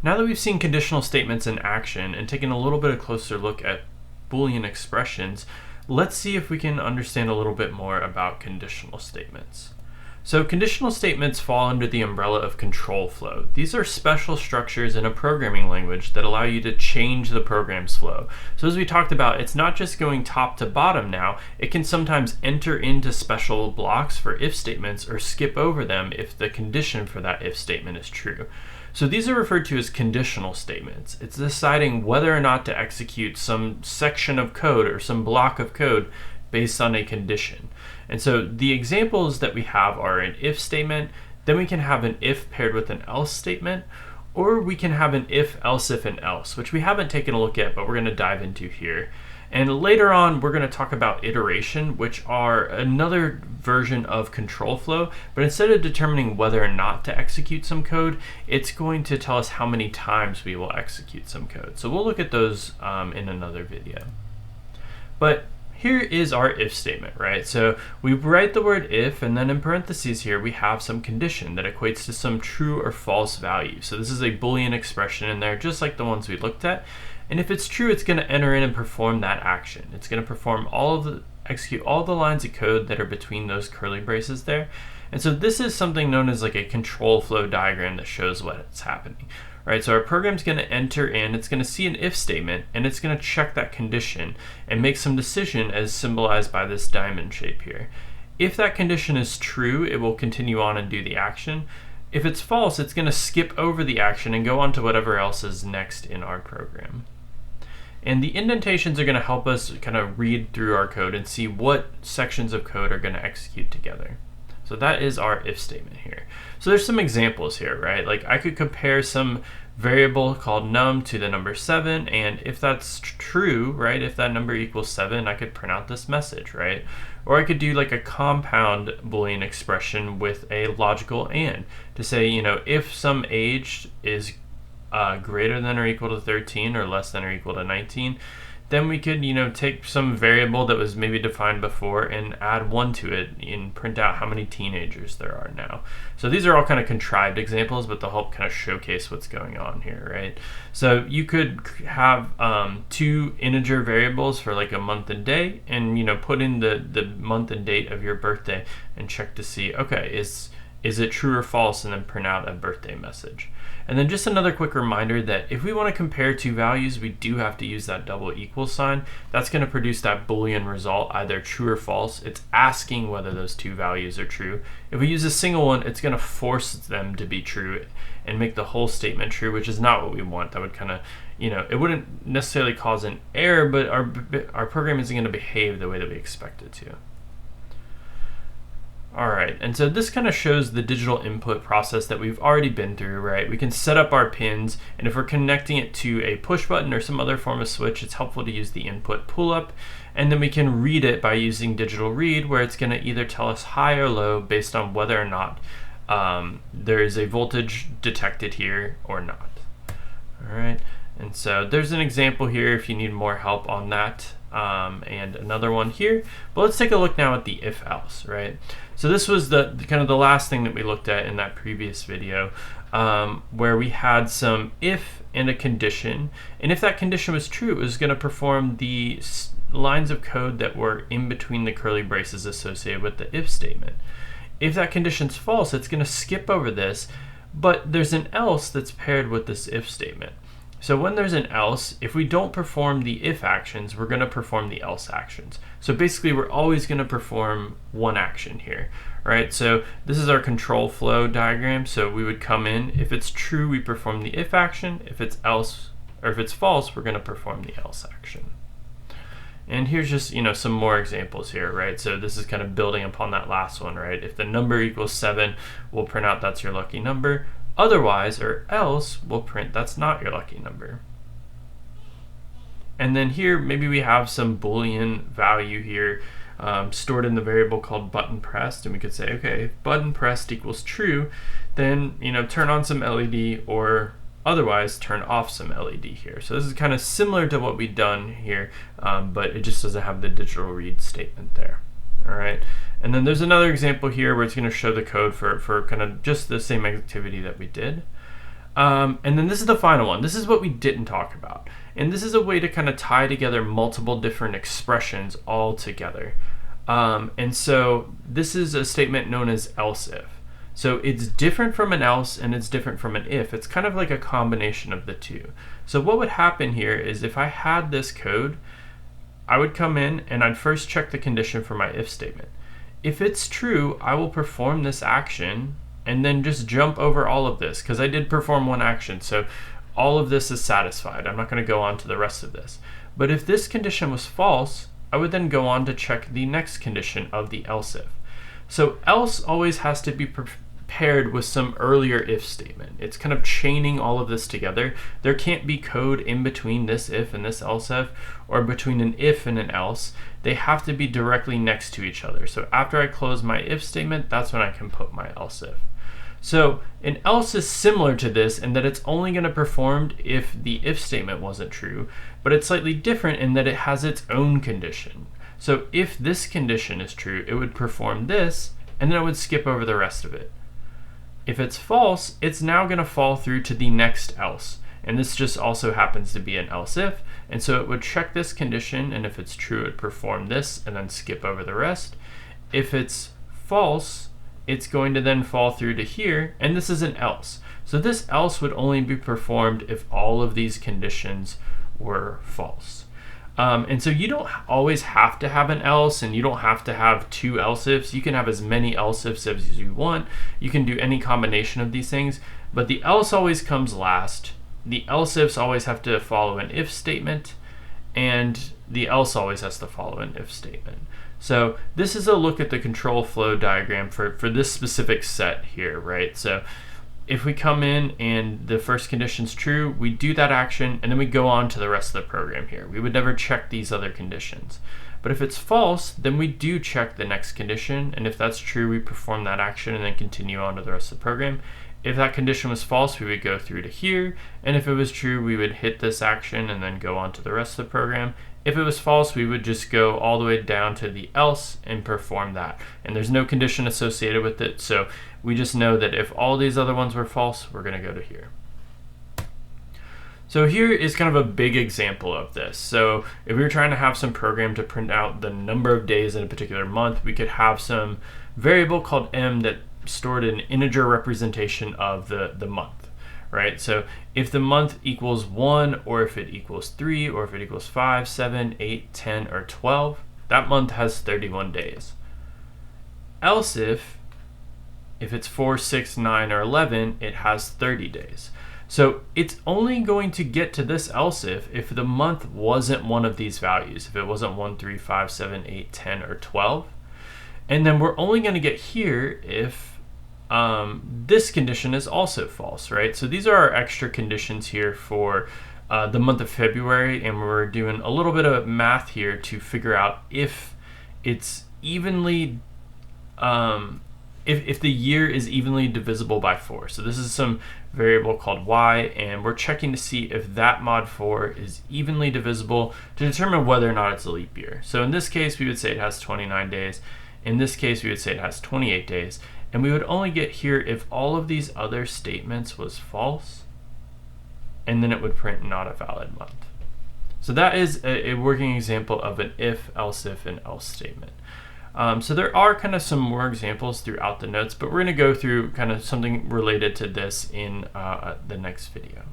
Now that we've seen conditional statements in action and taken a little bit of closer look at Boolean expressions, let's see if we can understand a little bit more about conditional statements. So conditional statements fall under the umbrella of control flow. These are special structures in a programming language that allow you to change the program's flow. So as we talked about, it's not just going top to bottom now, it can sometimes enter into special blocks for if statements or skip over them if the condition for that if statement is true. So these are referred to as conditional statements. It's deciding whether or not to execute some section of code or some block of code based on a condition. And so the examples that we have are an if statement, then we can have an if paired with an else statement, or we can have an if, else if, and else, which we haven't taken a look at, but we're going to dive into here. And later on, we're going to talk about iteration, which are another version of control flow, but instead of determining whether or not to execute some code, it's going to tell us how many times we will execute some code. So we'll look at those in another video. But here is our if statement, right? So we write the word if, and then in parentheses here, we have some condition that equates to some true or false value. So this is a Boolean expression in there, just like the ones we looked at. And if it's true, it's going to enter in and perform that action. It's going to perform execute all the lines of code that are between those curly braces there. And so this is something known as like a control flow diagram that shows what's happening. Right, so our program's going to enter in, it's going to see an if statement, and it's going to check that condition and make some decision as symbolized by this diamond shape here. If that condition is true, it will continue on and do the action. If it's false, it's going to skip over the action and go on to whatever else is next in our program. And the indentations are going to help us kind of read through our code and see what sections of code are going to execute together. So that is our if statement here. So there's some examples here, right? Like I could compare some variable called num to the number 7, and if that's true, right, if that number equals 7, I could print out this message, right? Or I could do like a compound Boolean expression with a logical and to say, you know, if some age is greater than or equal to 13 or less than or equal to 19, then we could, you know, take some variable that was maybe defined before and add 1 to it and print out how many teenagers there are now. So these are all kind of contrived examples, but they'll help kind of showcase what's going on here, right? So you could have 2 integer variables for like a month and day, and, you know, put in the month and date of your birthday and check to see, okay, is it true or false, and then print out a birthday message. And then just another quick reminder that if we want to compare 2 values, we do have to use that double equal sign. That's going to produce that Boolean result, either true or false. It's asking whether those 2 values are true. If we use a single one, it's going to force them to be true and make the whole statement true, which is not what we want. That would kind of, you know, it wouldn't necessarily cause an error, but our program isn't going to behave the way that we expect it to. All right, and so this kind of shows the digital input process that we've already been through, right? We can set up our pins, and if we're connecting it to a push button or some other form of switch, it's helpful to use the input pull up, and then we can read it by using digital read, where it's going to either tell us high or low based on whether or not there is a voltage detected here or not. All right, and so there's an example here if you need more help on that. And another one here, but let's take a look now at the if else, right? So this was the kind of the last thing that we looked at in that previous video, where we had some if and a condition, and if that condition was true, it was going to perform the lines of code that were in between the curly braces associated with the if statement. If that condition's false, it's going to skip over this, but there's an else that's paired with this if statement. So when there's an else, if we don't perform the if actions, we're going to perform the else actions. So basically, we're always going to perform one action here, right? So this is our control flow diagram. So we would come in, if it's true, we perform the if action. If it's else, or if it's false, we're going to perform the else action. And here's just, you know, some more examples here, right? So this is kind of building upon that last one, right? If the number equals 7, we'll print out that's your lucky number. Otherwise, or else, we'll print that's not your lucky number. And then here, maybe we have some Boolean value here stored in the variable called button pressed, and we could say, okay, if button pressed equals true, then, you know, turn on some LED, or otherwise turn off some LED here. So this is kind of similar to what we've done here, but it just doesn't have the digital read statement there. All right, and then there's another example here where it's going to show the code for kind of just the same activity that we did. And then this is the final one. This is what we didn't talk about. And this is a way to kind of tie together multiple different expressions all together. And so this is a statement known as else if. So it's different from an else and it's different from an if. It's kind of like a combination of the two. So what would happen here is if I had this code, I would come in and I'd first check the condition for my if statement. If it's true, I will perform this action and then just jump over all of this because I did perform one action. So all of this is satisfied. I'm not going to go on to the rest of this. But if this condition was false, I would then go on to check the next condition of the else if. So else always has to be paired with some earlier if statement. It's kind of chaining all of this together. There can't be code in between this if and this else if, or between an if and an else. They have to be directly next to each other. So after I close my if statement, that's when I can put my else if. So an else is similar to this in that it's only going to perform if the if statement wasn't true, but it's slightly different in that it has its own condition. So if this condition is true, it would perform this, and then it would skip over the rest of it. If it's false, it's now going to fall through to the next else. And this just also happens to be an else if, and so it would check this condition, and if it's true, it would perform this and then skip over the rest. If it's false, it's going to then fall through to here, and this is an else. So this else would only be performed if all of these conditions were false. And so you don't always have to have an else, and you don't have to have two else ifs. You can have as many else ifs as you want. You can do any combination of these things, but the else always comes last. The else ifs always have to follow an if statement, and the else always has to follow an if statement. So this is a look at the control flow diagram for this specific set here, right? So if we come in and the first condition's true, we do that action and then we go on to the rest of the program here. We would never check these other conditions. But if it's false, then we do check the next condition, and if that's true, we perform that action and then continue on to the rest of the program. If that condition was false, we would go through to here, and if it was true, we would hit this action and then go on to the rest of the program. If it was false, we would just go all the way down to the else and perform that. And there's no condition associated with it, so we just know that if all these other ones were false, we're going to go to here. So here is kind of a big example of this. So if we were trying to have some program to print out the number of days in a particular month, we could have some variable called m that stored an integer representation of the month, right? So if the month equals 1, or if it equals 3, or if it equals 5, 7, 8, 10, or 12, that month has 31 days. Else if it's 4, 6, 9, or 11, it has 30 days. So it's only going to get to this else if the month wasn't one of these values, if it wasn't 1, 3, 5, 7, 8, 10, or 12. And then we're only going to get here if this condition is also false, right? So these are our extra conditions here for the month of February, and we're doing a little bit of math here to figure out if it's evenly if the year is evenly divisible by 4. So this is some variable called y, and we're checking to see if that mod 4 is evenly divisible to determine whether or not it's a leap year. So in this case, we would say it has 29 days. In this case, we would say it has 28 days. And we would only get here if all of these other statements was false, and then it would print not a valid month. So that is a working example of an if, else if, and else statement. So there are kind of some more examples throughout the notes, but we're going to go through kind of something related to this in the next video.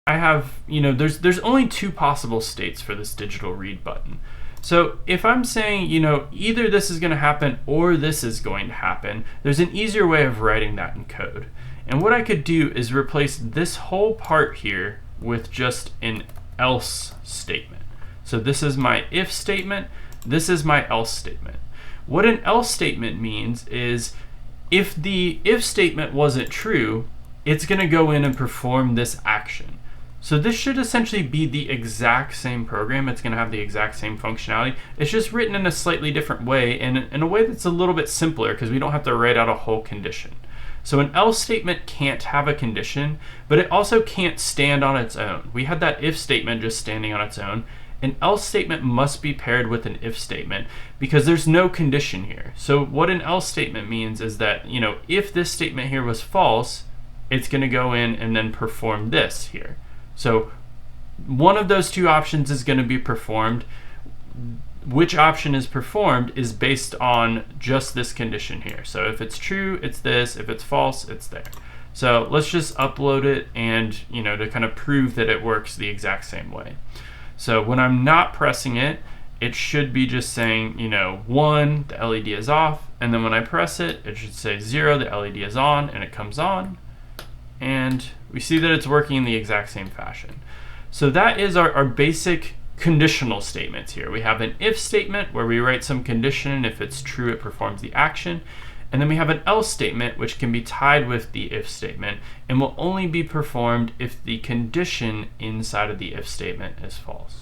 I have, there's only two possible states for this digital read button. So if I'm saying, either this is going to happen or this is going to happen, there's an easier way of writing that in code. And what I could do is replace this whole part here with just an else statement. So this is my if statement, this is my else statement. What an else statement means is if the if statement wasn't true, it's going to go in and perform this action. So this should essentially be the exact same program. It's going to have the exact same functionality. It's just written in a slightly different way, and in a way that's a little bit simpler because we don't have to write out a whole condition. So an else statement can't have a condition, but it also can't stand on its own. We had that if statement just standing on its own. An else statement must be paired with an if statement because there's no condition here. So what an else statement means is that, if this statement here was false, it's going to go in and then perform this here. So one of those two options is going to be performed. Which option is performed is based on just this condition here. So if it's true, it's this. If it's false, it's there. So let's just upload it and, to kind of prove that it works the exact same way. So when I'm not pressing it, it should be just saying, 1, the LED is off. And then when I press it, it should say 0, the LED is on, and it comes on. And we see that it's working in the exact same fashion. So that is our basic conditional statements here. We have an if statement where we write some condition, and if it's true, it performs the action. And then we have an else statement, which can be tied with the if statement and will only be performed if the condition inside of the if statement is false.